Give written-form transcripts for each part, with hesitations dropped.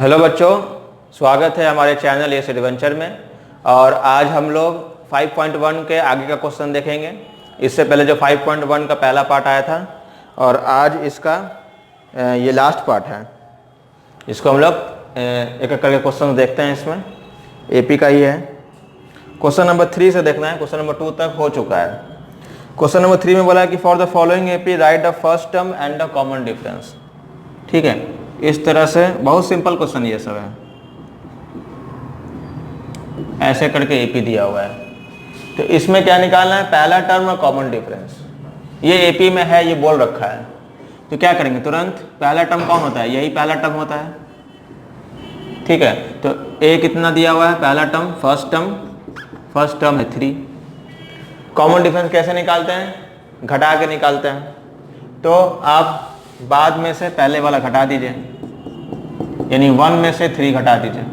Hello बच्चों, स्वागत है हमारे चैनल एस एडवेंचर में। और आज हम लोग 5.1 के आगे का क्वेश्चन देखेंगे। इससे पहले जो 5.1 का पहला पार्ट आया था और आज इसका ये लास्ट पार्ट है। इसको हम लोग एक एक करके क्वेश्चन देखते हैं। इसमें एपी का ही है। क्वेश्चन नंबर 3 से देखना है। क्वेश्चन नंबर 2 तक हो चुका है। क्वेश्चन नंबर 3 में बोला है कि for the following AP right the first term and the common difference. ठीक है, इस तरह से बहुत सिंपल क्वेश्चन ये सब है। ऐसे करके एपी दिया हुआ है, तो इसमें क्या निकालना है? पहला टर्म और कॉमन डिफरेंस। ये एपी में है, ये बोल रखा है, तो क्या करेंगे? तुरंत पहला टर्म कौन होता है? यही पहला टर्म होता है। ठीक है, तो ए कितना दिया हुआ है? पहला टर्म, फर्स्ट टर्म है 3। कॉमन डिफरेंस कैसे निकालते हैं? घटा के निकालते हैं। तो आप बाद में से पहले वाला घटा दीजिए, यानी 1 में से 3 घटा दीजिए।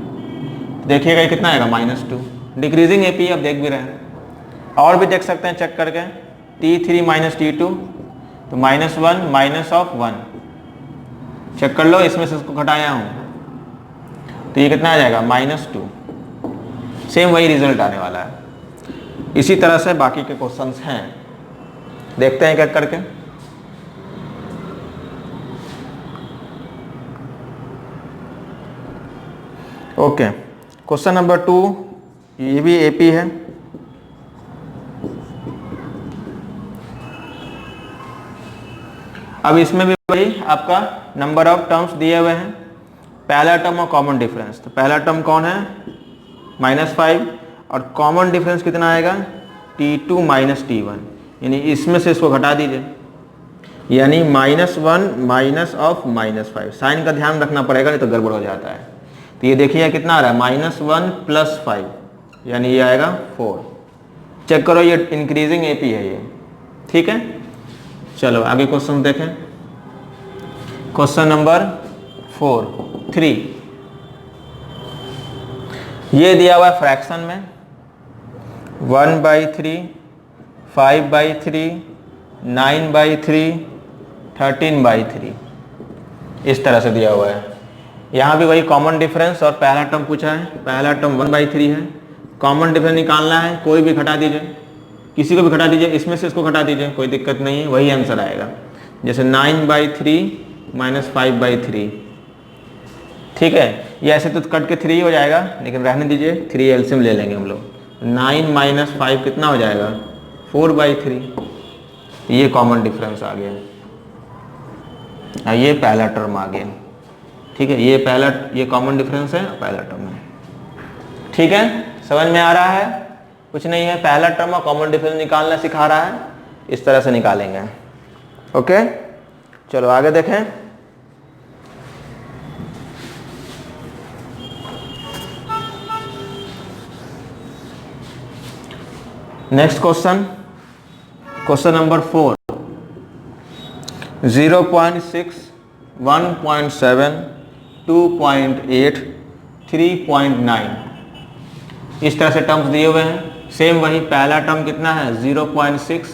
देखिएगा ये कितना आएगा? -2। डिक्रीजिंग एपी आप देख भी रहे हैं। और भी देख सकते हैं चेक करके। T3 - T2 तो -1 माइनस ऑफ 1 चेक कर लो। इसमें से इसको घटाया हूँ तो ये कितना आ जाएगा? -2। सेम वही रिजल्ट आने वाला है। इसी तरह से बाकी के क्वेश्चंस हैं, देखते हैं एक करके। ओके, क्वेश्चन नंबर 2 ये भी एपी है। अब इसमें भी वही आपका नंबर ऑफ टर्म्स दिए हुए हैं। पहला टर्म और कॉमन डिफरेंस। तो पहला टर्म कौन है? -5 और कॉमन डिफरेंस कितना आएगा? T2 - T1, यानी इसमें से इसको घटा दीजिए, यानी -1 माइनस ऑफ -5। साइन का ध्यान रखना पड़ेगा, नहीं तो गड़बड़ हो जाता है। तो ये देखिए कितना आ रहा है? -1 + 5, यानी ये आएगा 4। चेक करो, ये इंक्रीजिंग एपी है ये। ठीक है, चलो आगे क्वेश्चन देखें। क्वेश्चन नंबर 3 ये दिया हुआ है फ्रैक्शन में 1/3, 5/3, 9/3, 13/3 इस तरह से दिया हुआ है। यहाँ भी वही कॉमन डिफरेंस और पहला टर्म पूछा है। पहला टर्म 1/3 है। कॉमन डिफरेंस निकालना है, कोई भी घटा दीजिए, किसी को भी घटा दीजिए, इसमें से इसको घटा दीजिए, कोई दिक्कत नहीं है, वही आंसर आएगा। जैसे 9/3 - 5/3। ठीक है, ये ऐसे तो कट के 3 हो जाएगा, लेकिन रहने दीजिए, 3 एलसीएम ले लेंगे हम लोग। 9 - 5 कितना हो जाएगा? 4/3। ये कॉमन डिफरेंस आ गया, ये पहला टर्म आ गया। ठीक है, ये कॉमन डिफरेंस है, पहला टर्म है। ठीक है, समझ में आ रहा है? कुछ नहीं है, पहला टर्म और कॉमन डिफरेंस निकालना सिखा रहा है, इस तरह से निकालेंगे। ओके, चलो आगे देखें। नेक्स्ट क्वेश्चन, क्वेश्चन नंबर 4 0.6, 1.7, 2.8, 3.9 इस तरह से टर्म्स दिए हुए हैं। सेम वही पहला टर्म कितना है? 0.6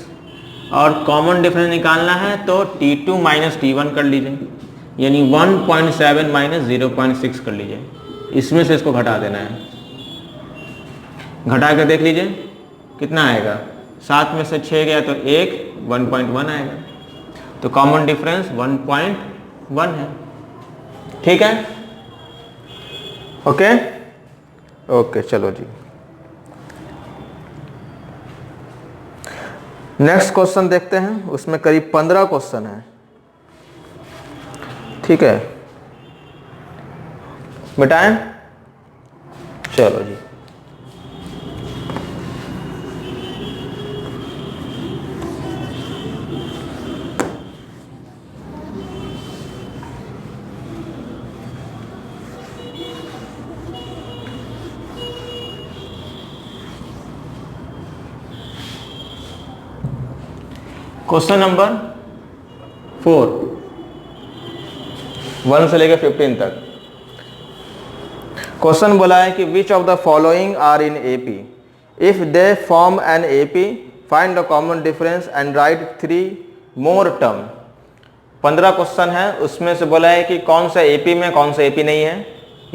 और कॉमन डिफरेंस निकालना है तो T2 - T1 कर लीजिए, यानी 1.7 - 0.6 कर लीजिए। इसमें से इसको घटा देना है। घटा कर देख लीजिए कितना आएगा। 7 में से 6 गया तो 1.1 आएगा। तो कॉमन डिफरेंस 1.1 है। ठीक है, ओके ओके, चलो जी। नेक्स्ट क्वेश्चन देखते हैं। उसमें करीब 15 क्वेश्चन है। ठीक है, बेटाएं, चलो जी। क्वेश्चन नंबर 4 1 से लेकर 15 तक। क्वेश्चन बोला है कि which of the following are in AP, if they form an AP find the common difference and write 3 more term. 15 question है, उसमें से बोला है कि कौन सा एपी में कौन सा एपी नहीं है,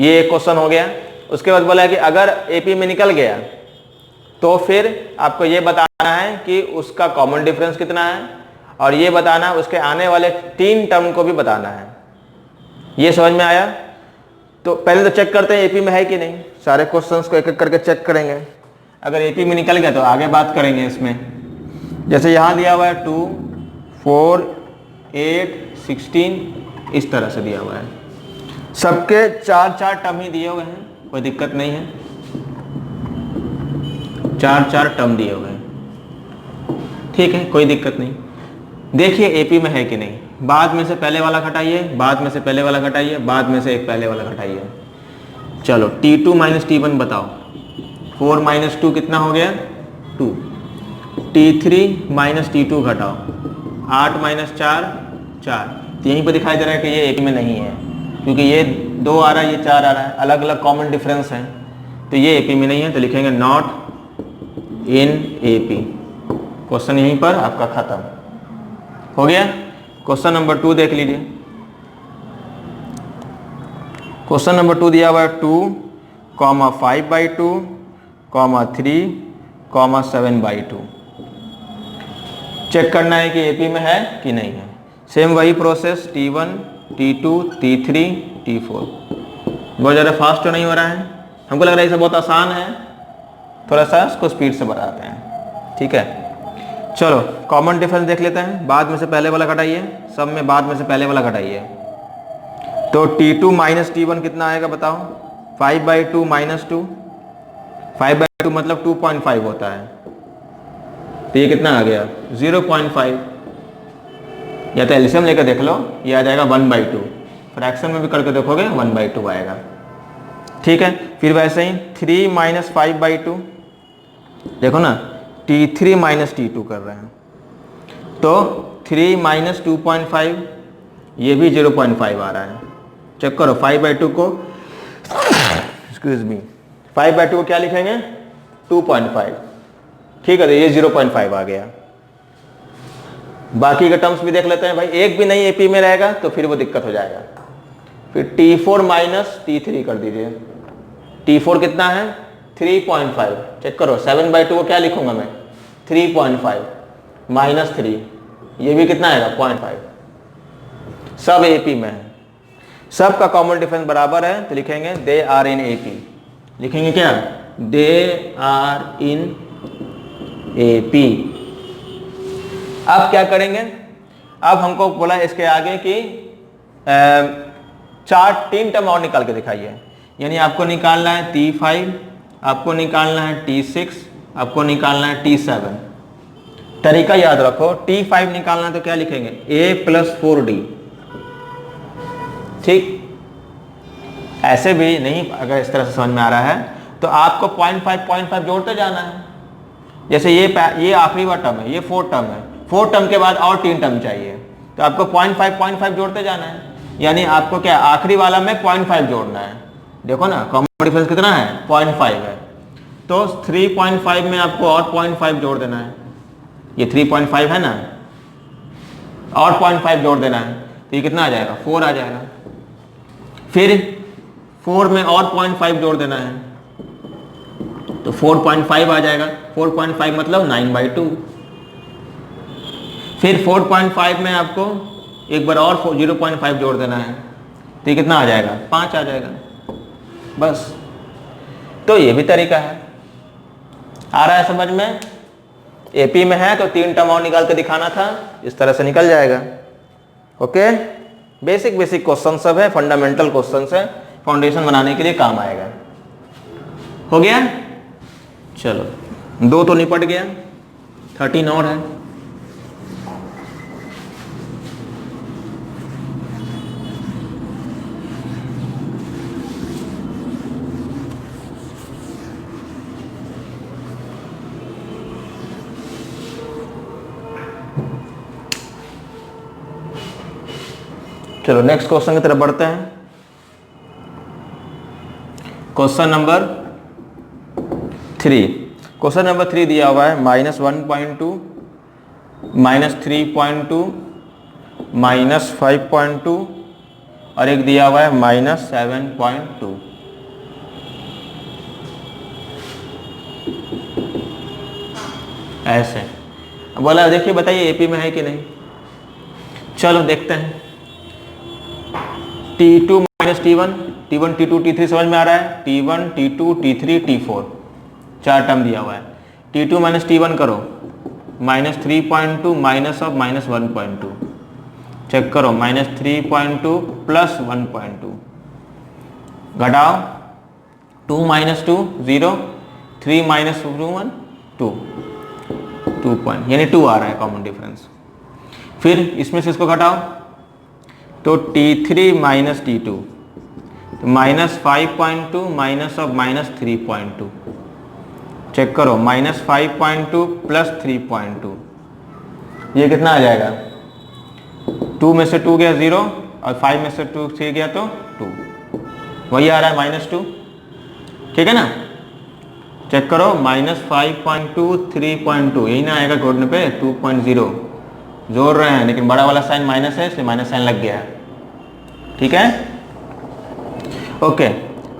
ये एक क्वेश्चन हो गया। उसके बाद बोला है कि अगर एपी में निकल गया तो फिर आपको ये बताना है कि उसका कॉमन डिफरेंस कितना है, और ये बताना है उसके आने वाले 3 टर्म को भी बताना है। ये समझ में आया? तो पहले तो चेक करते हैं एपी में है कि नहीं, सारे क्वेश्चंस को एक एक करके चेक करेंगे। अगर एपी में निकल गया तो आगे बात करेंगे इसमें। जैसे यहाँ दिया हुआ है 2, 4, 8, 16 इस तरह से दिया हुआ है। सबके 4 टर्म ही दिए हुए हैं, कोई दिक्कत नहीं है। 4 टर्म दिए हुए हैं, ठीक है, कोई दिक्कत नहीं। देखिए एपी में है कि नहीं। बाद में से पहले वाला घटाइए, बाद में से पहले वाला घटाइए, बाद में से एक पहले वाला घटाइए। चलो T2 माइनस T1 बताओ। 4 माइनस 2 कितना हो गया? 2। T3 माइनस T2 घटाओ। 8 माइनस 4 4। तो यहीं पर दिखाई दे रहा है कि ये एपी में नहीं है, क्योंकि ये 2 आ रहा है, ये 4 आ रहा है, अलग अलग कॉमन डिफरेंस है, तो ये एपी में नहीं है। तो लिखेंगे नॉट इन एपी। क्वेश्चन यहीं पर आपका खत्म हो गया। क्वेश्चन नंबर 2 देख लीजिए। क्वेश्चन नंबर 2 दिया हुआ है 2, 5/2, 3, 7/2। चेक करना है कि एपी में है कि नहीं है। सेम वही process T1, T2, T3, T4। बहुत ज़्यादा फास्ट तो नहीं हो रहा है, हमको लग रहा है ये सब बहुत आसान है, थोड़ा सा इसको स्पीड से बताते हैं, ठीक है। चलो कॉमन डिफरेंस देख लेते हैं। बाद में से पहले वाला घटाइए, सब में बाद में से पहले वाला घटाइए। तो T2 माइनस T1 कितना आएगा बताओ? 5/2 माइनस 2। 5/2 मतलब 2.5 होता है, तो ये कितना आ गया? 0.5। या तो एलसीएम लेकर देख लो, ये आ जाएगा 1/2। फ्रैक्शन में भी करके देखोगे 1/2 आएगा, ठीक है। फिर वैसे ही 3 माइनस 5/2, देखो ना T3 माइनस T2 कर रहे हैं, तो 3 माइनस 2.5, ये भी 0.5 आ रहा है। चेक करो 5/2 को, एक्सक्यूज मी, 5/2 को क्या लिखेंगे? 2.5, ठीक है। तो ये 0.5 आ गया। बाकी के टर्म्स भी देख लेते हैं भाई। एक भी नहीं एपी में रहेगा तो फिर वो दिक्कत हो जाएगा। फिर T4 माइनस T3 कर दीजिए। T4 कितना है? 3.5। चेक करो 7/2 को क्या लिखूंगा मैं? 3.5 माइनस 3, ये भी कितना आएगा? 0.5। सब एपी में है, सब का कॉमन डिफरेंस बराबर है, तो लिखेंगे दे आर इन एपी। लिखेंगे क्या? They are in AP. अब क्या करेंगे? अब हमको बोला इसके आगे कि 3 टर्म और निकाल के दिखाइए। यानी आपको निकालना है T5, आपको निकालना है T6, आपको निकालना है T7। तरीका याद रखो, T5 निकालना है तो क्या लिखेंगे? A + 4D, ठीक। ऐसे भी नहीं, अगर इस तरह से समझ में आ रहा है तो आपको 0.5 जोड़ते जाना है। जैसे ये आखिरी वाला टर्म है, ये 4 टर्म है, 4 टर्म के बाद और 3 टर्म चाहिए, तो आपको 0.5 जोड़ते जाना है। यानी आपको क्या आखिरी वाला में 0.5 जोड़ना है। देखो ना कॉमन डिफरेंस कितना है? 0.5 है, तो 3.5 में आपको और 0.5 जोड़ देना है। ये 3.5 है ना, और 0.5 जोड़ देना है, तो ये कितना आ जाएगा? 4 आ जाएगा। फिर 4 में और 0.5 जोड़ देना है, तो 4.5 आ जाएगा। 4.5 मतलब 9/2। फिर 4.5 में आपको एक बार और 0.5 जोड़ देना है, तो ये कितना आ जाएगा? 5 आ जाएगा, बस। तो ये भी तरीका है। आ रहा है समझ में? एपी में है तो 3 टर्म और निकाल के दिखाना था, इस तरह से निकल जाएगा। ओके, बेसिक क्वेश्चन सब है, फंडामेंटल क्वेश्चन है, फाउंडेशन बनाने के लिए काम आएगा। हो गया? चलो 2 तो निपट गया, 13 और है। चलो नेक्स्ट क्वेश्चन की तरफ बढ़ते हैं। Question number 3। क्वेश्चन नंबर 3 दिया हुआ है -1.2, -3.2, -5.2 और एक दिया हुआ है -7.2। ऐसे। अब बोला देखिए बताइए एपी में है कि नहीं। चलो देखते हैं। T2 minus T1, T1 T2 T3 समझ में आ रहा है। T1 T2 T3 T4 चार टर्म दिया हुआ है। T2 माइनस T1 करो, minus 3.2 minus of minus 1.2, check करो माइनस 3.2 प्लस 1.2, घटाओ 2 माइनस 2 0, 3 माइनस 2 1 2, 2 पॉइंट यानी 2 आ रहा है कॉमन डिफरेंस। फिर इसमें से इसको घटाओ तो T3 माइनस T2 तो minus 5.2 minus of minus 3.2, check करो माइनस 5.2 प्लस 3.2, ये कितना आ जाएगा। 2 में से 2 गया 0 और 5 में से 2 3 गया तो 2, वही आ रहा है माइनस 2। ठीक है ना, चेक करो माइनस 5.2 3.2, यही ना आएगा जोड़ने पे 2.0। जोड़ रहे हैं लेकिन बड़ा वाला साइन माइनस है इसलिए माइनस साइन लग गया है। ठीक है, ओके,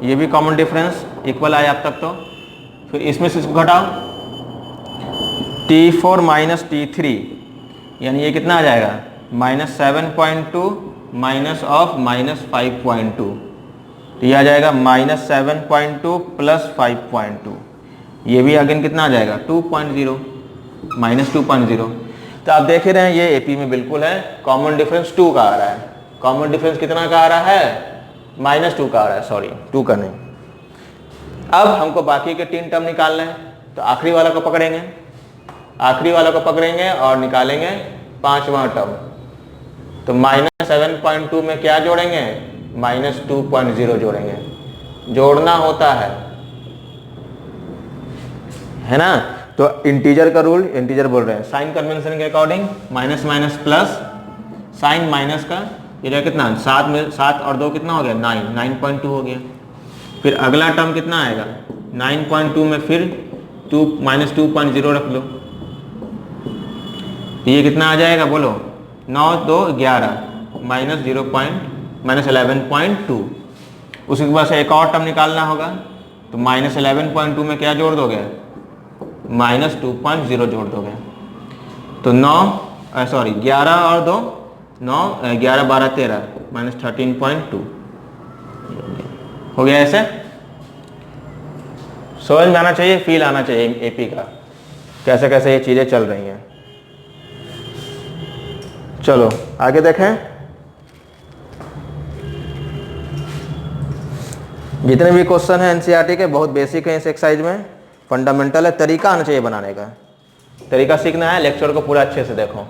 ये भी कॉमन डिफरेंस इक्वल आया अब तक तो। फिर इसमें से इसको घटाओ T4 माइनस T3 यानी ये कितना आ जाएगा माइनस 7.2 माइनस ऑफ माइनस 5.2, तो ये आ जाएगा माइनस 7.2 प्लस 5.2, ये भी अगेन कितना आ जाएगा 2.0 माइनस 2.0। तो आप देख ही रहे हैं ये एपी में बिल्कुल है। कॉमन डिफरेंस 2 का आ रहा है। कॉमन डिफरेंस कितना का आ रहा है, माइनस 2 का आ रहा है, सॉरी 2 का नहीं। अब हमको बाकी के 3 टर्म निकालना है तो आखिरी वाला को पकड़ेंगे, आखिरी वाला को पकड़ेंगे और निकालेंगे 5वां टर्म। तो माइनस 7.2 में क्या जोड़ेंगे, माइनस 2.0 जोड़ेंगे। जोड़ना होता है ना। तो इंटीजर का रूल, इंटीजर बोल रहे हैं, साइन कन्वेंशन के according minus minus plus, sign minus का ये कितना 7 में 7 और 2 कितना हो गया 9, 9.2 हो गया। फिर अगला टर्म कितना आएगा 9.2 में फिर 2 माइनस 2.0 रख लो, तो ये कितना आ जाएगा बोलो 9 2 11 माइनस 11.2। उसके बाद से एक और टर्म निकालना होगा तो माइनस 11.2 में क्या जोड़ दोगे, माइनस 2.0 जोड़ दोगे। तो 9 सॉरी 11 और 2 9 11 12 13 माइनस 13.2 हो गया। ऐसे समझ में आना चाहिए, फील आना चाहिए एपी का, कैसे कैसे ये चीजें चल रही हैं। चलो आगे देखें। जितने भी क्वेश्चन हैं एनसीईआरटी के बहुत बेसिक हैं, इस एक्सरसाइज में फंडामेंटल है। तरीका आना चाहिए बनाने का, तरीका सीखना है। लेक्चर को पूरा अच्छे से देखो।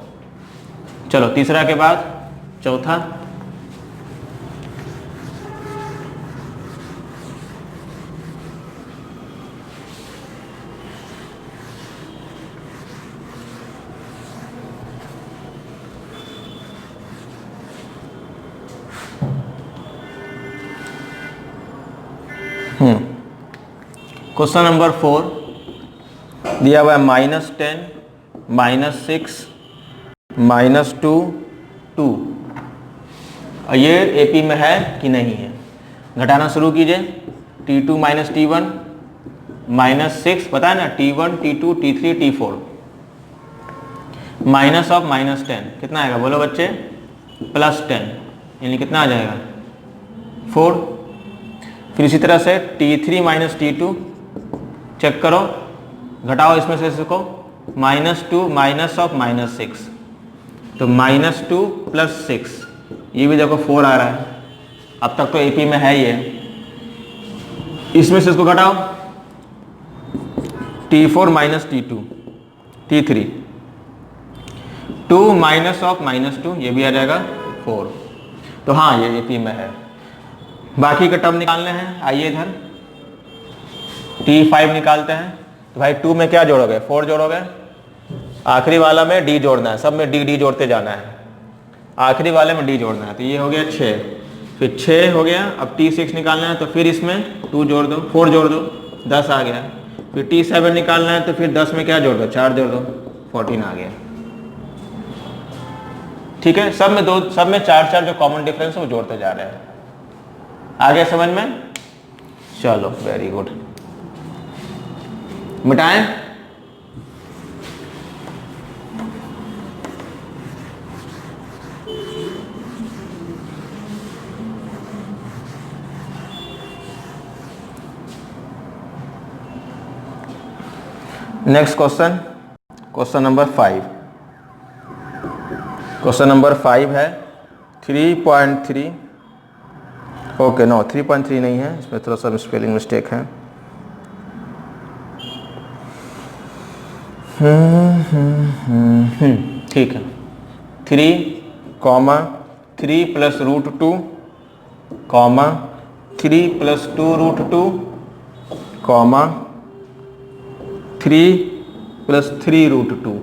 चलो तीसरा के बाद चौथा। क्वेश्चन नंबर 4 दिया हुआ है -10 -6 -2 2। ये एपी में है कि नहीं है, घटाना शुरू कीजिए। T2 माइनस T1 -6 पता है ना, T1 T2 T3 T4 minus of -10 कितना आएगा बोलो बच्चे, +10 यानी कितना आ जाएगा 4। फिर इसी तरह से T3 माइनस T2 चेक करो, घटाओ इसमें से इसको, -2 माइनस ऑफ -6 तो -2 + 6, ये भी देखो 4 आ रहा है। अब तक तो एपी में है ये। इसमें से इसको घटाओ, T4 minus T2 T3 2 minus of -2, ये भी आ जाएगा 4। तो हाँ ये एपी में है। बाकी के टर्म निकालने हैं, आइए इधर T5 निकालते हैं। तो भाई 2 में क्या जोड़ोगे 4 जोड़ोगे, आखिरी वाला में D जोड़ना है, सब में D जोड़ते जाना है, आखिरी वाले में D जोड़ना है। तो ये हो गया 6, फिर 6 हो गया। अब T6 निकालना है तो फिर इसमें 2 जोड़ दो, 4 जोड़ दो, 10 आ गया। फिर T7 निकालना है तो फिर 10 में क्या जोड़ दो 4 जोड़ दो, 14 आ गया। ठीक है, सब में 4 जो कॉमन डिफरेंस है वो जोड़ते जा रहे हैं। आगे समझ में, चलो वेरी गुड। मिटाएं? Next question, question number 5। Question number 5 है 3.3। ओके नो 3.3 नहीं है, इसमें थोड़ा सा स्पेलिंग मिस्टेक है। ठीक है, 3 plus root 2 3 plus 2 root 2 3 plus 3 root 2,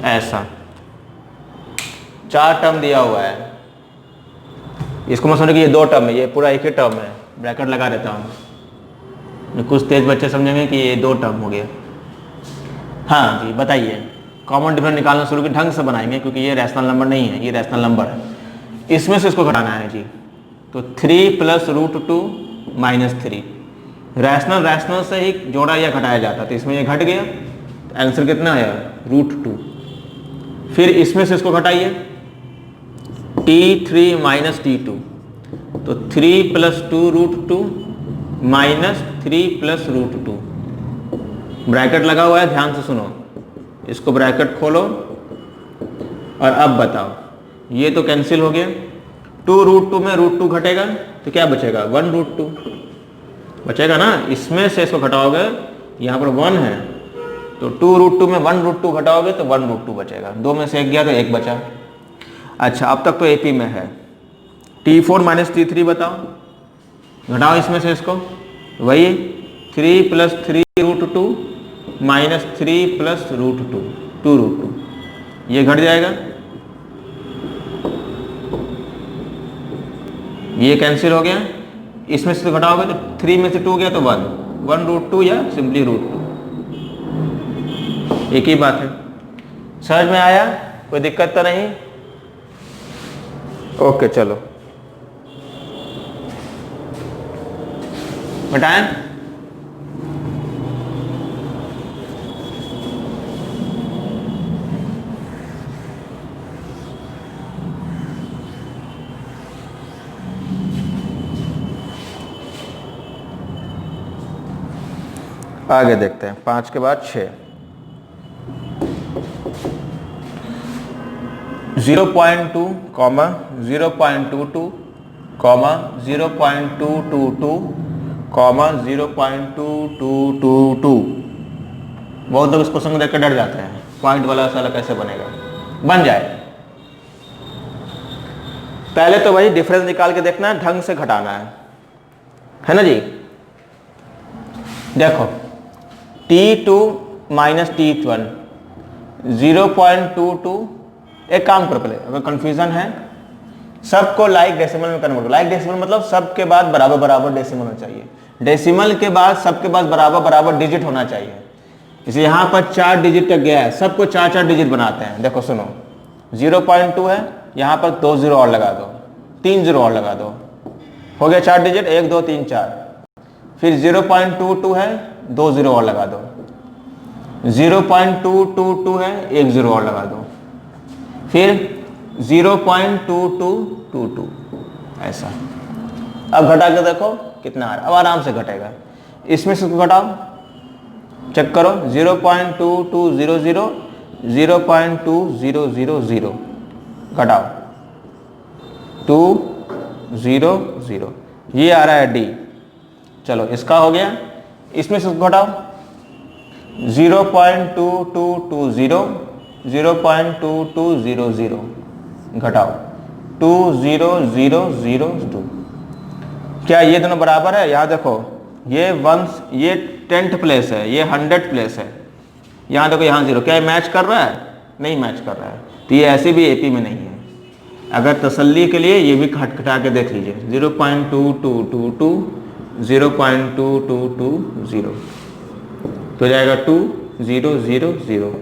ऐसा 4 टर्म दिया हुआ है। इसको मैं समझ कि ये 2 टर्म है, ये पूरा एक ही टर्म है, ब्रैकेट लगा देता हूँ। कुछ तेज बच्चे समझेंगे कि ये 2 टर्म हो गया। हाँ जी बताइए, कॉमन डिफरेंस निकालना शुरू के ढंग से बनाएंगे क्योंकि ये रैशनल नंबर नहीं है, ये रैशनल नंबर है। इसमें से इसको घटाना है जी, तो 3 प्लस रूट 2 माइनस 3। रैशनल से ही जोड़ा या घटाया जाता, तो इसमें ये घट गया, तो आंसर कितना आया रूट 2। फिर इसमें से इसको घटाइए, T3 माइनस T2, तो 3 plus 2 root 2 minus 3 plus root 2। Bracket लगा हुआ है, ध्यान से सुनो, इसको ब्रैकेट खोलो और अब बताओ, ये तो कैंसिल हो गया। 2 रूट 2 में रूट 2 घटेगा तो क्या बचेगा 1 रूट 2 बचेगा ना। इसमें से इसको घटाओगे, यहाँ पर 1 है तो 2 रूट 2 में 1 रूट 2 घटाओगे तो 1 रूट 2 बचेगा। 2 में से 1 गया तो 1 बचा। अच्छा अब तक तो एपी में है। T4 माइनस T3 बताओ, घटाओ इसमें से इसको, वही 3 plus 3 root 2 minus 3 plus root 2 2 root 2, ये घट जाएगा, ये कैंसिल हो गया। इसमें से घटाओगे तो 3 में से 2 गया तो 1 रूट 2 या सिंपली रूट 2, एक ही बात है। समझ में आया? कोई दिक्कत तो नहीं? ओके चलो बताएं। आगे देखते हैं, 5 के बाद 6। 0.2 कॉमा 0.22 कॉमा 0.222 कॉमा 0.2222। बहुत लोग इस क्वेश्चन को देख कर डर जाते हैं, पॉइंट वाला साला कैसे बनेगा। बन जाए। पहले तो भाई डिफरेंस निकाल के देखना है, ढंग से घटाना है ना जी। देखो T2 माइनस T1 0.22। एक काम करो, पहले अगर कंफ्यूजन है सबको लाइक डेसिमल में कन्वर्ट करो। लाइक डेसिमल मतलब सबके बाद बराबर बराबर डेसिमल होना चाहिए। डेसिमल के बाद सबके पास बराबर बराबर डिजिट होना चाहिए। इसलिए यहाँ पर 4 डिजिट तक गया है, सबको 4 डिजिट बनाते हैं। देखो सुनो, 0.2 है, यहाँ पर 2 0 और लगा दो, 3 0 और लगा दो, हो गया 4 डिजिट, 1 2 3 4। फिर 0.22 है, 2 0 और लगा दो, 0.222 है, 1 0 और लगा दो, फिर 0.2222, ऐसा। अब घटा के देखो कितना आ रहा है, अब आराम से घटेगा। इसमें से घटाओ, चेक करो, 0.2200 0.2000 घटाओ 200, ये आ रहा है डी। चलो इसका हो गया। इसमें से घटाओ 0.2220 0.2200 घटाओ 20002। क्या ये दोनों बराबर है? यहाँ देखो, ये 10th प्लेस है, ये 100th प्लेस है। यहाँ देखो, यहाँ 0, क्या ये मैच कर रहा है? नहीं मैच कर रहा है, तो ये ऐसे भी एपी में नहीं है। अगर तसल्ली के लिए ये भी घटा के देख लीजिए, 0.2222 0.2220 तो जाएगा 2000।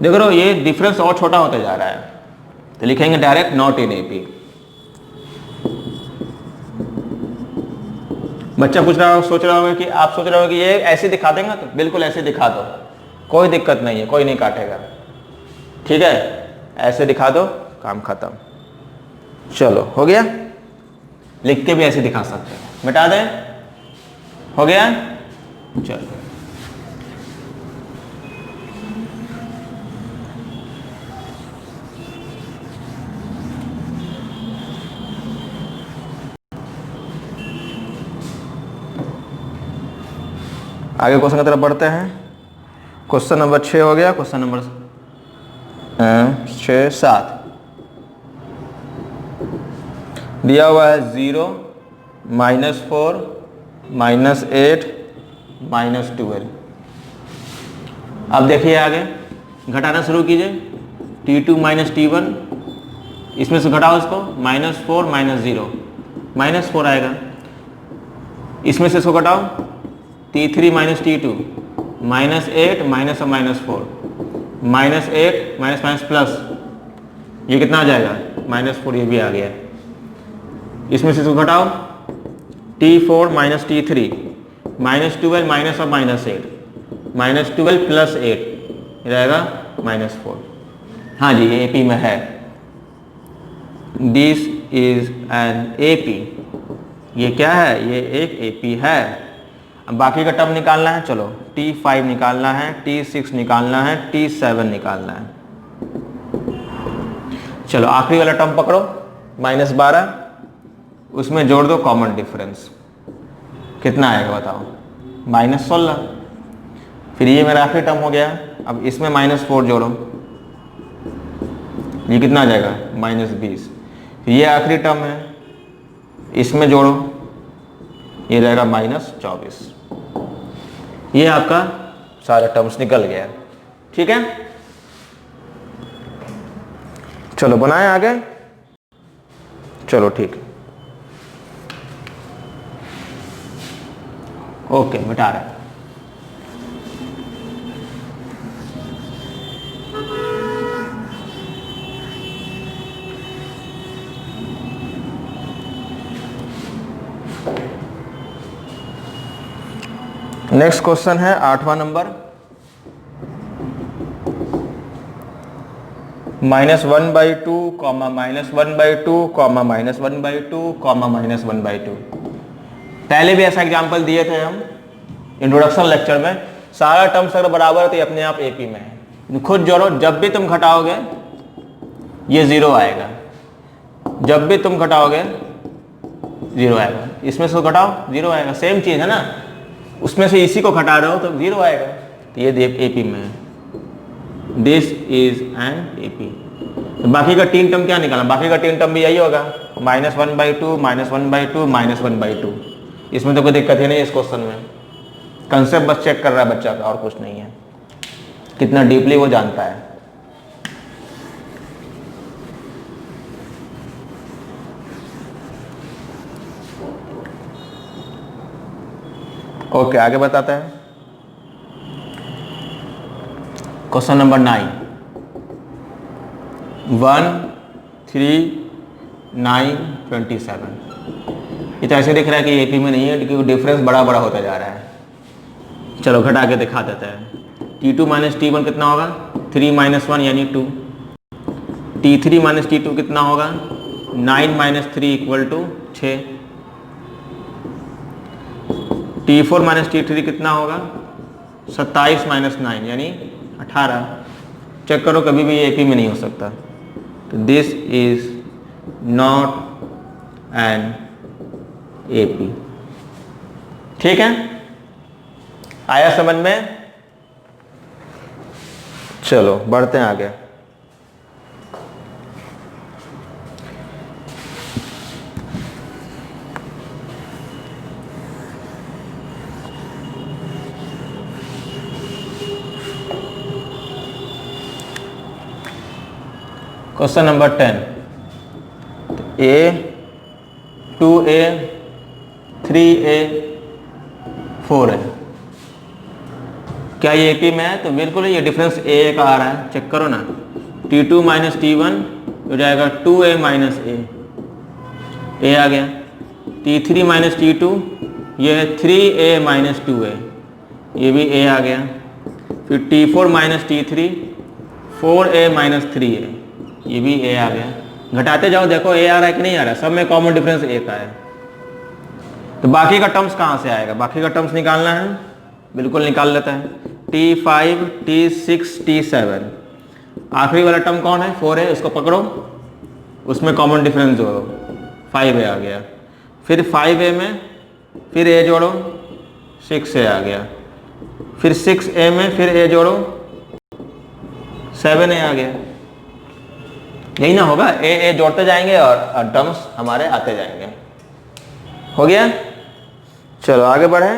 देख रहे हो, ये डिफरेंस और छोटा होता जा रहा है, तो लिखेंगे डायरेक्ट नॉट इन एपी। बच्चा पूछ रहा हो, सोच रहा होगा कि आप सोच रहे हो कि ये ऐसे दिखा देंगे, तो बिल्कुल ऐसे दिखा दो, कोई दिक्कत नहीं है, कोई नहीं काटेगा। ठीक है, ऐसे दिखा दो, काम खत्म। चलो हो गया, लिख के भी ऐसे दिखा सकते हैं, मिटा दें, हो गया। चलो आगे क्वेश्चन की तरफ बढ़ते हैं। क्वेश्चन नंबर 6 हो गया, क्वेश्चन नंबर 6 7 दिया हुआ है 0 -4 -8 -12। अब देखिए आगे घटाना शुरू कीजिए, T2 - T1, इसमें से घटाओ इसको, -4 -0 -4 आएगा। इसमें से इसको घटाओ, T3 - T2 -8 -4 -8 माइनस प्लस, ये कितना आ जाएगा, -4, ये भी आ गया। इसमें से इसको घटाओ, T4 - T3 -12 माइनस और -8 -12 + 8 रहेगा -4। हाँ जी, ये AP में है, दिस इज एन AP। ये क्या है, ये एक AP है। अब बाकी का टर्म निकालना है, चलो T5 निकालना है, T6 निकालना है, T7 निकालना है। चलो आखिरी वाला टर्म पकड़ो, -12, उसमें जोड़ दो कॉमन डिफरेंस, कितना आएगा बताओ, -16। फिर ये मेरा आखिरी टर्म हो गया। अब इसमें -4 जोड़ो, ये कितना आ जाएगा, -20। फिर ये आखिरी टर्म है, इसमें जोड़ो, ये रहेगा -24। ये आपका सारे टर्म्स निकल गया। ठीक है, चलो बनाएं आगे। चलो ठीक, ओके, मिटा रहे हैं। नेक्स्ट क्वेश्चन है 8वां नंबर, -1/2, -1/2, -1/2, -1/2। पहले भी ऐसा एग्जाम्पल दिए थे हम इंट्रोडक्शन लेक्चर में। सारा टर्म्स अगर बराबर है तो ये अपने आप AP में है। खुद जोड़ो, जब भी तुम घटाओगे ये 0 आएगा, जब भी तुम घटाओगे 0 आएगा। इसमें से घटाओ 0 आएगा, सेम चीज है ना, उसमें से इसी को घटा रहे हो तो 0 आएगा। तो ये AP में है, दिस इज एन AP। तो बाकी का 3 टर्म क्या निकालना, बाकी का 3 टर्म भी यही होगा, -1/2, -1/2, -1/2। इसमें तो कोई दिक्कत ही नहीं है इस क्वेश्चन में, कंसेप्ट बस चेक कर रहा है बच्चा का, और कुछ नहीं है, कितना डीपली वो जानता है। ओके, आगे बताते हैं। Question number 9, 1 3 9 27। ये तो ऐसे दिख रहा है कि AP में नहीं है, क्योंकि डिफरेंस बड़ा बड़ा होता जा रहा है। चलो घटा के दिखा देते हैं। T2 - T1 कितना होगा, 3 - 1 यानी 2। T3 - T2 कितना होगा, 9 - 3 = 6। T4 - T3 कितना होगा, 27 - 9 यानी 18। चेक करो, कभी भी AP में नहीं हो सकता। तो this is not an AP। ठीक है, आया समझ में। चलो बढ़ते हैं आगे। Question number 10, A 2A 3A 4A। क्या ये AP में है, तो बिल्कुल ये डिफरेंस A का आ रहा है, चेक करो ना। T2 - T1 हो जाएगा 2A - A, A आ गया। T3 - T2 ये है 3a माइनस 2a, ये भी a आ गया। फिर T4 minus T3 4a minus 3a, ये भी a आ गया। घटाते जाओ, देखो a आ रहा है कि नहीं आ रहा है, सब में कॉमन डिफरेंस a का है। तो बाकी का टर्म्स कहाँ से आएगा, बाकी का टर्म्स निकालना है, बिल्कुल निकाल लेता है। T5 T6 T7, आखिरी वाला टर्म कौन है, 4 है, उसको पकड़ो, उसमें कॉमन डिफरेंस जोड़ो, 5a आ गया। फिर 5a में फिर a जोड़ो, 6a आ गया। फिर 6a में फिर a जोड़ो, 7a आ गया। यही ना होगा, a जोड़ते जाएंगे और टर्म्स हमारे आते जाएंगे। हो गया, चलो आगे बढ़े।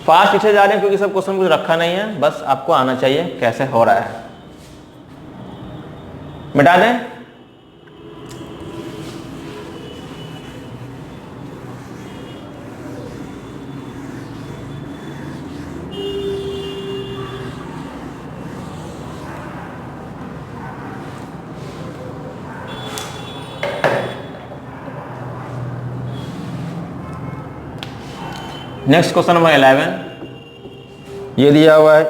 फास्ट इसे जा रहे हैं क्योंकि सब क्वेश्चन कुछ रखा नहीं है, बस आपको आना चाहिए कैसे हो रहा है। मिटा दें। नेक्स्ट क्वेश्चन नंबर 11, ये दिया हुआ है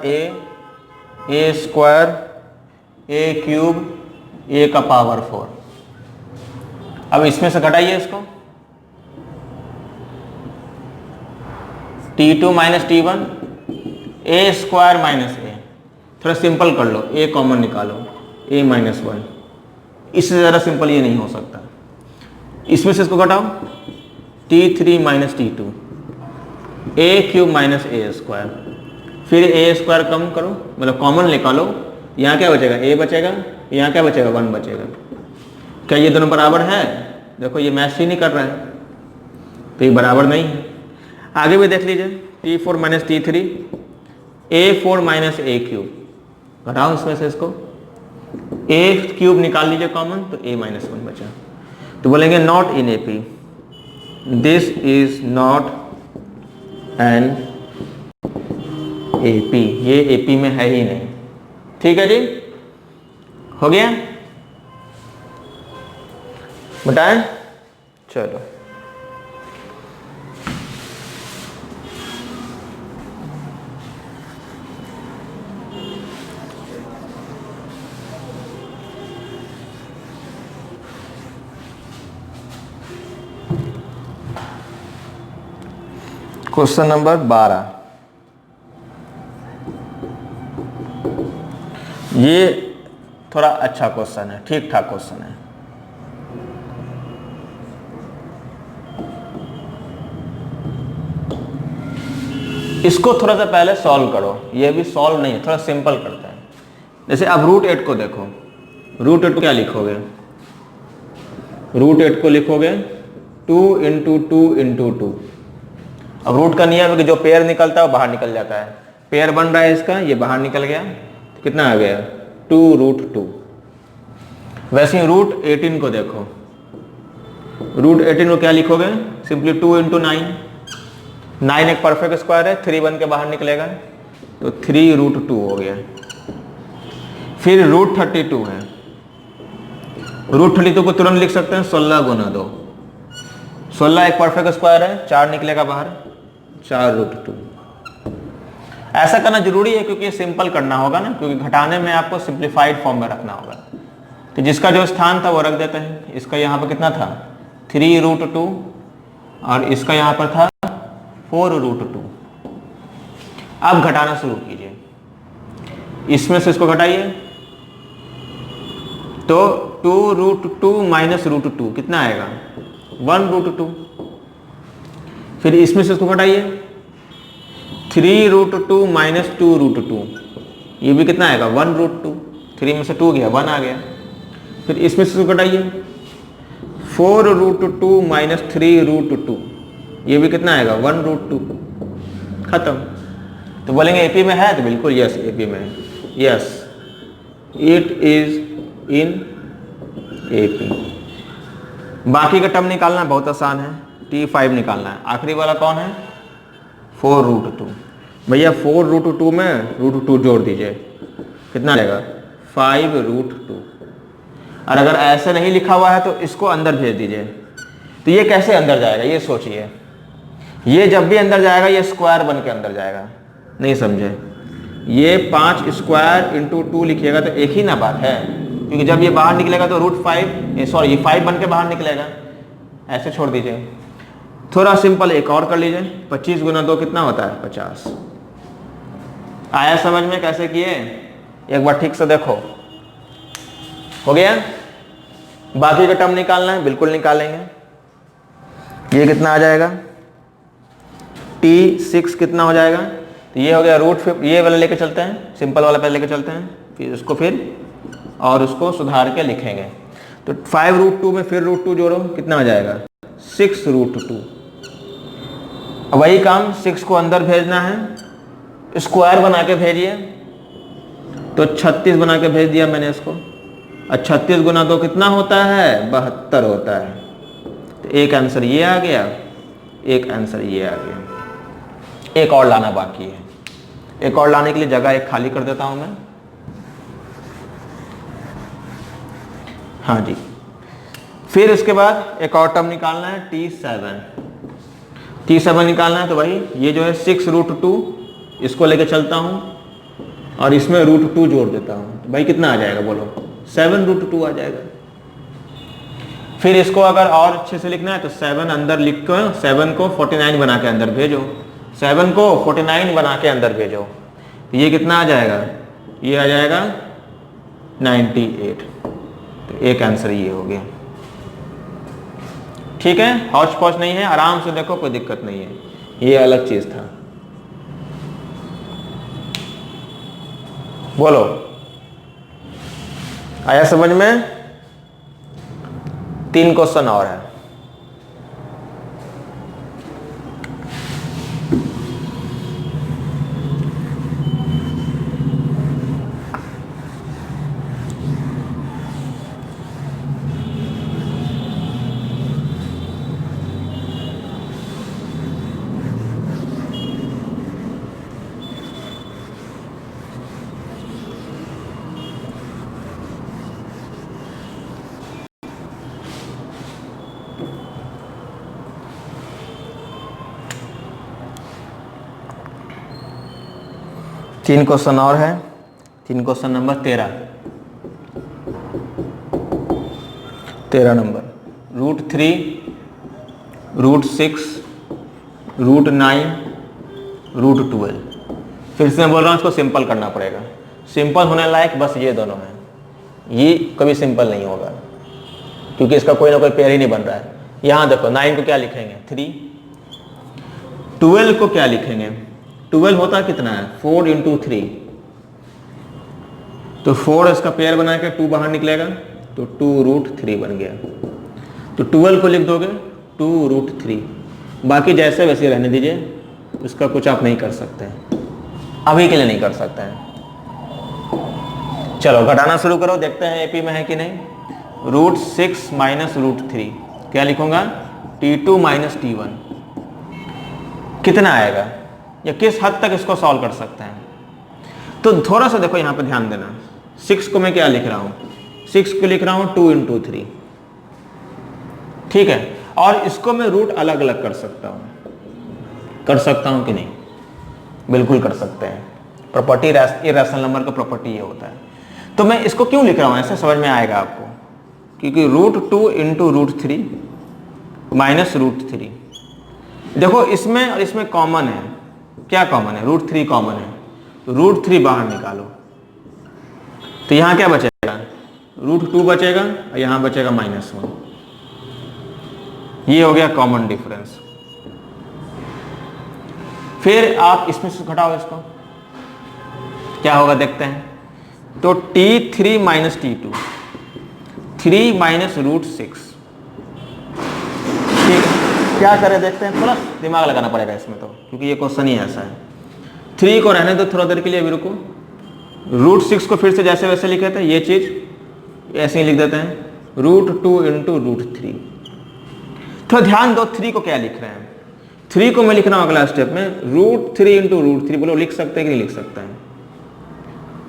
a square a cube a का पावर 4। अब इसमें से घटाइए इसको, T2 minus T1 a square minus a, थोड़ा सिंपल कर लो, a कॉमन निकालो, a माइनस 1, इससे ज़्यादा सिंपल ये नहीं हो सकता। इसमें से इसको घटाओ, T3 minus T2 a cube minus a square, फिर a स्क्वायर कम करो, मतलब कॉमन निकालो, यहाँ क्या बचेगा, a बचेगा, यहाँ क्या बचेगा, 1 बचेगा। क्या ये दोनों बराबर है, देखो ये मैच ही नहीं कर रहा है, तो ये बराबर नहीं है। आगे भी देख लीजिए, T4 minus T3 a4 minus a cube, घटाओ इसमें से इसको, a क्यूब निकाल लीजिए कॉमन, तो a माइनस 1 बचा। तो बोलेंगे not in AP, this is not an AP, ये AP में है ही नहीं। ठीक है जी, हो गया, बताएं। चलो क्वेश्चन नंबर 12, ये थोड़ा अच्छा क्वेश्चन है, ठीक ठाक क्वेश्चन है। इसको थोड़ा सा पहले सॉल्व करो, ये भी सॉल्व नहीं है, थोड़ा सिंपल करते हैं। जैसे अब रूट 8 को देखो, रूट 8 को क्या लिखोगे, रूट 8 को लिखोगे 2 इंटू 2 इंटू 2। अब रूट का नियम है कि जो पेयर निकलता है वो बाहर निकल जाता है, पेयर बन रहा है इसका, ये बाहर निकल गया, तो कितना आ गया, 2 रूट 2। वैसे ही रूट 18 को देखो, रूट 18 को क्या लिखोगे, सिंपली 2 इंटू 9, 9 एक परफेक्ट स्क्वायर है, 3 बन के बाहर निकलेगा, तो 3 रूट 2 हो गया। फिर रूट 32 है, रूट 32 को तुरंत लिख सकते हैं 16 गुना 2, 16 एक परफेक्ट स्क्वायर है, 4 निकलेगा बाहर, 4 रूट 2। ऐसा करना जरूरी है क्योंकि सिंपल करना होगा ना, क्योंकि घटाने में आपको सिंप्लीफाइड फॉर्म में रखना होगा। तो जिसका जो स्थान था वो रख देते हैं। इसका यहाँ पर कितना था, 3 रूट 2, और इसका यहाँ पर था 4 रूट 2। अब घटाना शुरू कीजिए, इसमें से इसको घटाइए, तो 2 रूट 2 माइनस रूट 2 कितना आएगा, 1 रूट 2। फिर इसमें से इसको घटाइए, 3 रूट 2 माइनस 2 रूट 2, ये भी कितना आएगा, 1 रूट 2। 3 में से 2 गया, 1 आ गया। फिर इसमें से इसको घटाइए, 4 रूट 2 माइनस 3 रूट 2, ये भी कितना आएगा, 1 रूट 2। खत्म। तो बोलेंगे एपी में है, तो बिल्कुल यस एपी में है, yes it is in AP. बाकी का टर्म निकालना बहुत आसान है, T5 निकालना है। आखिरी वाला कौन है, 4 रूट 2। भैया 4 रूट 2 में रूट 2 जोड़ दीजिए, कितना आएगा, 5 रूट 2। और अगर ऐसे नहीं लिखा हुआ है तो इसको अंदर भेज दीजिए। तो ये कैसे अंदर जाएगा, ये सोचिए। ये जब भी अंदर जाएगा ये स्क्वायर बन के अंदर जाएगा, नहीं समझे? ये 5 स्क्वायर इंटू 2 लिखिएगा तो एक ही ना बात है, क्योंकि जब ये बाहर निकलेगा तो √5 सॉरी ये 5 बन के बाहर निकलेगा, ऐसे छोड़ दीजिए। थोड़ा सिंपल एक और कर लीजिए, 25 गुना 2 कितना होता है? 50। आया समझ में कैसे किए? एक बार ठीक से देखो, हो गया? बाकी का टर्म निकालना है, बिल्कुल निकालेंगे। ये कितना आ जाएगा? T6 कितना हो जाएगा? तो ये हो गया √5, ये वाला लेके चलते हैं, सिंपल वाला पहले लेके चलते हैं, फिर उसको और उसको सुधार के लिखेंगे। तो 5√2 में फिर √2 जोड़ो, कितना हो जाएगा? 6√2। वही काम 6 को अंदर भेजना है, स्क्वायर बना के भेजिए, तो 36 बना के भेज दिया मैंने इसको। और 36 गुना 2 कितना होता है? 72 होता है। तो एक आंसर ये आ गया, एक आंसर ये आ गया। एक और लाना बाकी है, एक और लाने के लिए जगह एक खाली कर देता हूं मैं। हाँ जी, फिर इसके बाद एक और टर्म निकालना है, T7 निकालना है। तो भाई ये जो है 6√2, इसको लेके चलता हूं और इसमें √2 जोड़ देता हूं, तो भाई कितना आ जाएगा बोलो? 7√2 आ जाएगा। फिर इसको अगर और अच्छे से लिखना है तो 7 अंदर लिख कर 7 को 49 बना के अंदर भेजो, 7 को 49 बना के अंदर भेजो, तो ये कितना आ जाएगा? ये आ जाएगा 98। तो एक आंसर ये हो गया। ठीक है, हौच पौच नहीं है, आराम से देखो, कोई दिक्कत नहीं है, ये अलग चीज था। बोलो, आया समझ में? 3 क्वेश्चन और है। तीन क्वेश्चन और है, 3 क्वेश्चन नंबर 13 नंबर। √3, √6, √9, √12। फिर से मैं बोल रहा हूँ, इसको सिंपल करना पड़ेगा। सिंपल होने लायक बस ये दोनों हैं, ये कभी सिंपल नहीं होगा क्योंकि इसका कोई ना कोई पेयर ही नहीं बन रहा है। यहाँ देखो 9 को क्या लिखेंगे? 3। 12 को क्या लिखेंगे? 12 होता कितना है? 4 × 3, तो 4 इसका पेयर बना के 2 बाहर निकलेगा, तो 2√3 बन गया। तो 12 को लिख दोगे 2√3, बाकी जैसे वैसे रहने दीजिए, इसका कुछ आप नहीं कर सकते, अभी के लिए नहीं कर सकते हैं। चलो घटाना शुरू करो, देखते हैं एपी में है कि नहीं। √6 - √3 क्या लिखूंगा? T2 - T1 कितना आएगा, या किस हद तक इसको सॉल्व कर सकते हैं? तो थोड़ा सा देखो, यहां पे ध्यान देना। 6 को मैं क्या लिख रहा हूं? 6 को लिख रहा हूं 2 × 3, ठीक है। और इसको मैं रूट अलग अलग कर सकता हूं कि नहीं? बिल्कुल कर सकते हैं। प्रॉपर्टी, इरेशनल नंबर का प्रॉपर्टी ये होता है। तो मैं इसको क्यों लिख रहा हूं, ऐसे समझ में आएगा आपको, क्योंकि √2 × √3 - √3, देखो इसमें और इसमें कॉमन है। क्या कॉमन है? √3 कॉमन है, तो √3 बाहर निकालो, तो यहां क्या बचेगा? √2 बचेगा और यहां बचेगा -1। ये हो गया कॉमन डिफरेंस। फिर आप इसमें से घटाओ इसको, क्या होगा देखते हैं। तो T3 - T2, 3 - √6, ठीक है। क्या करें देखते हैं, थोड़ा दिमाग लगाना पड़ेगा इसमें तो, क्योंकि ये क्वेश्चन ही ऐसा है। 3 को रहने दो थोड़ा देर के लिए, अभी रुको। √6 को फिर से जैसे वैसे लिखे थे, ये चीज ऐसे ही लिख देते हैं, √2 × √3। थोड़ा ध्यान दो, 3 को क्या लिख रहे हैं? 3 को मैं लिख रहा हूं अगला स्टेप में √3 × √3। बोलो लिख सकते हैं कि नहीं लिख सकते हैं?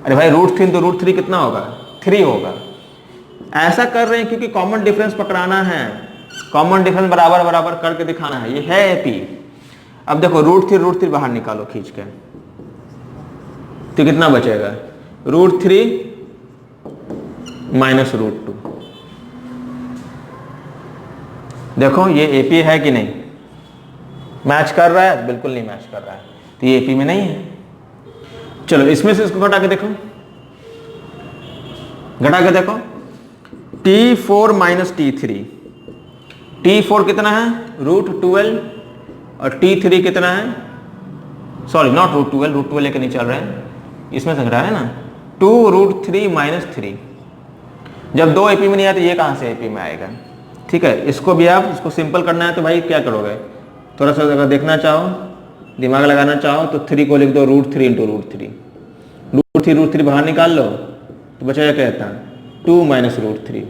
अरे भाई √3 तो √3 कितना होगा? 3 होगा। ऐसा कर रहे हैं क्योंकि कॉमन डिफरेंस पकड़ाना है, कॉमन डिफरेंस बराबर बराबर करके दिखाना है। ये है एपी, अब देखो √3 बाहर निकालो खींच के, तो कितना बचेगा? √3 माइनस √2। देखो ये एपी है कि नहीं? मैच कर रहा है? बिल्कुल नहीं मैच कर रहा है, तो ये एपी में नहीं है। चलो इसमें से इसको घटा के देखो, घटा के देखो। T4 माइनस T3, T4 कितना है? √12 और T3 कितना है? सॉरी नॉट √12 लेके नहीं चल रहे हैं, इसमें से घटा है ना, 2√3 माइनस 3। जब दो एपी में नहीं आते, ये कहाँ से एपी में आएगा? ठीक है, इसको भी आप इसको सिंपल करना है तो भाई क्या करोगे, थोड़ा सा अगर देखना चाहो, दिमाग लगाना चाहो तो 3 को लिख दो √3 इंटू √3, √3 बाहर निकाल लो तो बचेगा क्या था? 2 माइनस √3।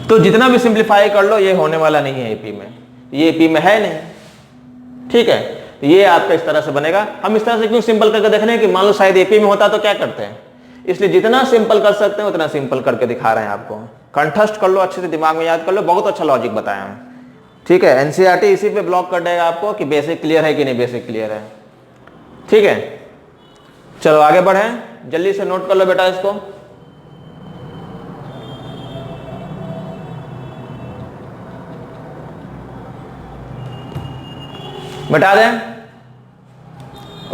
तो जितना भी सिंप्लीफाई कर लो ये होने वाला नहीं है एपी में, ये एपी में है नहीं। ठीक है, तो ये आपका इस तरह से बनेगा। हम इस तरह से क्यों सिंपल करके देख रहे हैं कि मान लो शायद एपी में होता तो क्या करते हैं, इसलिए जितना सिंपल कर सकते हैं उतना सिंपल करके दिखा रहे हैं आपको। कंठस्थ कर लो, अच्छे से दिमाग में याद कर लो, बहुत अच्छा लॉजिक बताया हम। ठीक है, एनसीईआरटी इसी पे ब्लॉक कर देगा आपको कि बेसिक क्लियर है कि नहीं बेसिक क्लियर है। ठीक है, चलो आगे बढ़े, जल्दी से नोट कर लो बेटा इसको। बता दें,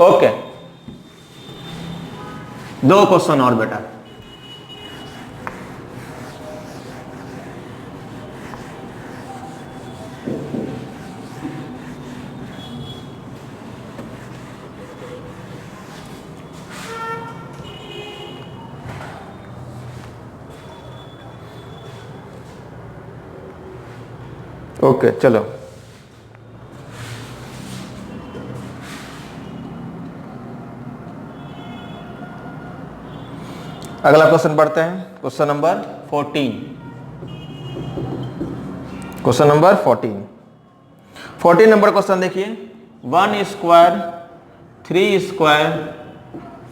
ओके। 2 क्वेश्चन और बेटा। ओके चलो, अगला क्वेश्चन पढ़ते हैं। Question number 14। Question number 14 number question देखिए। 1 स्क्वायर 3 स्क्वायर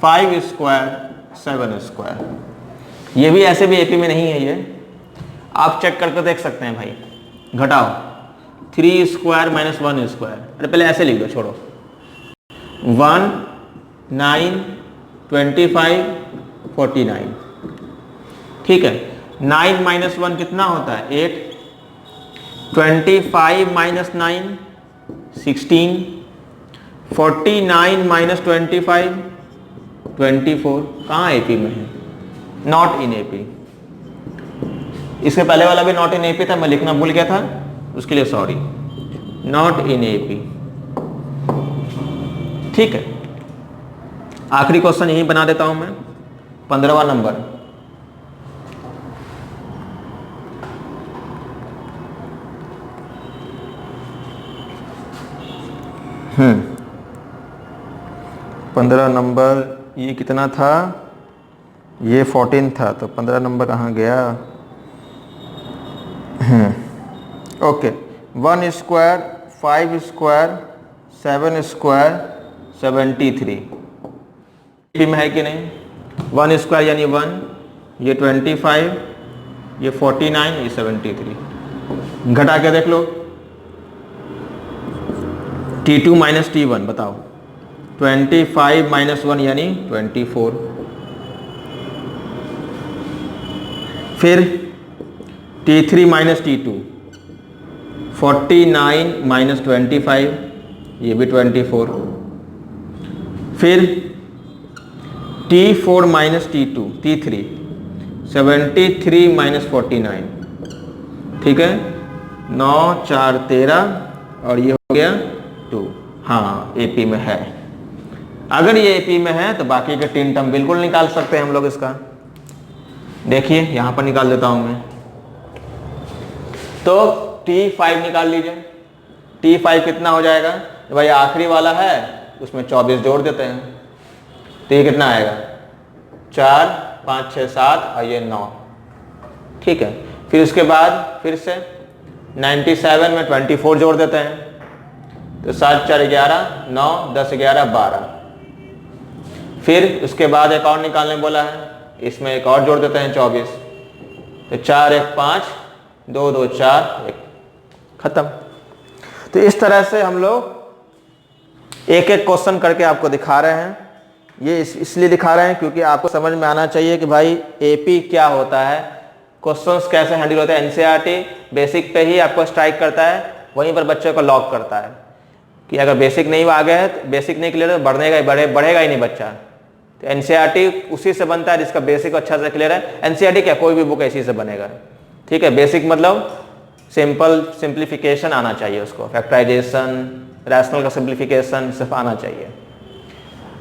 5 स्क्वायर 7 स्क्वायर, ये भी ऐसे भी एपी में नहीं है, ये आप चेक करके देख सकते हैं भाई। घटाओ 3 स्क्वायर माइनस 1 स्क्वायर, अरे पहले ऐसे लिख दो, छोड़ो। 1 9 25 49। ठीक है, 9 माइनस 1 कितना होता है? 8। 25 माइनस 9 16। 49 माइनस 25 24। कहाँ एपी में है? Not in AP. इसके पहले वाला भी नॉट इन एपी था, मैं लिखना भूल गया था, उसके लिए सॉरी। Not in AP. ठीक है, आखिरी क्वेश्चन यही बना देता हूं मैं, 15वां नंबर। हम्म 15 नंबर ये कितना था? ये 14 था, तो 15 नंबर कहाँ गया? ओके। 1 स्क्वायर 5 स्क्वायर 7 स्क्वायर 73 में है कि नहीं? 1 स्क्वायर यानी 1, ये 25, ये 49, ये 73। घटा के देख लो। T2 माइनस T1 बताओ। 25 माइनस 1 यानी 24। फिर T3 माइनस T2, 49 माइनस 25, ये भी 24। फिर T4 minus T2 T3, 73 minus 49। ठीक है, 9 4 13 और ये हो गया 2। हाँ एपी में है। अगर ये एपी में है तो बाकी के 3 टर्म बिल्कुल निकाल सकते हैं हम लोग इसका। देखिए यहां पर निकाल देता हूं मैं, तो T5 निकाल लीजिए। T5 कितना हो जाएगा? तो भाई आखिरी वाला है उसमें 24 जोड़ देते हैं, तो ये कितना आएगा? 4 5 6 7 और ये 9। ठीक है, फिर उसके बाद फिर से 97 में 24 जोड़ देते हैं, तो 7 4 11 9 10 11 12। फिर उसके बाद एक और निकालने बोला है, इसमें एक और जोड़ देते हैं 24, तो 4 1 5 2 2 4 1, खत्म। तो इस तरह से हम लोग एक एक क्वेश्चन करके आपको दिखा रहे हैं। ये इसलिए दिखा रहे हैं क्योंकि आपको समझ में आना चाहिए कि भाई एपी क्या होता है, क्वेश्चंस कैसे हैंडल होते हैं। एनसीईआरटी बेसिक पे ही आपको स्ट्राइक करता है, वहीं पर बच्चे को लॉक करता है कि अगर बेसिक नहीं आ गया है, बेसिक नहीं क्लियर है तो बढ़ेगा ही नहीं बच्चा। तो एनसीईआरटी उसी से बनता है जिसका बेसिक अच्छा से क्लियर है। एनसीईआरटी क्या, कोई भी बुक इसी से बनेगा, ठीक है। बेसिक मतलब सिंप्लीफिकेशन आना चाहिए उसको, फैक्टराइजेशन, रैशनल का सिंप्लीफिकेशन सिर्फ आना चाहिए।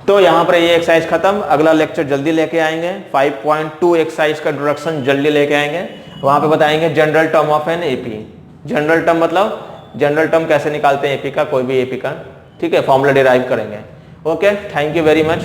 तो यहाँ पर ये एक्सरसाइज खत्म। अगला लेक्चर जल्दी लेके आएंगे, 5.2 एक्सरसाइज का इंट्रोडक्शन जल्दी लेके आएंगे। वहाँ पे बताएंगे general term of an AP. General term मतलब जनरल टर्म कैसे निकालते हैं एपी का, कोई भी एपी का, ठीक है, फॉर्मूला डिराइव करेंगे। Okay, thank you very much.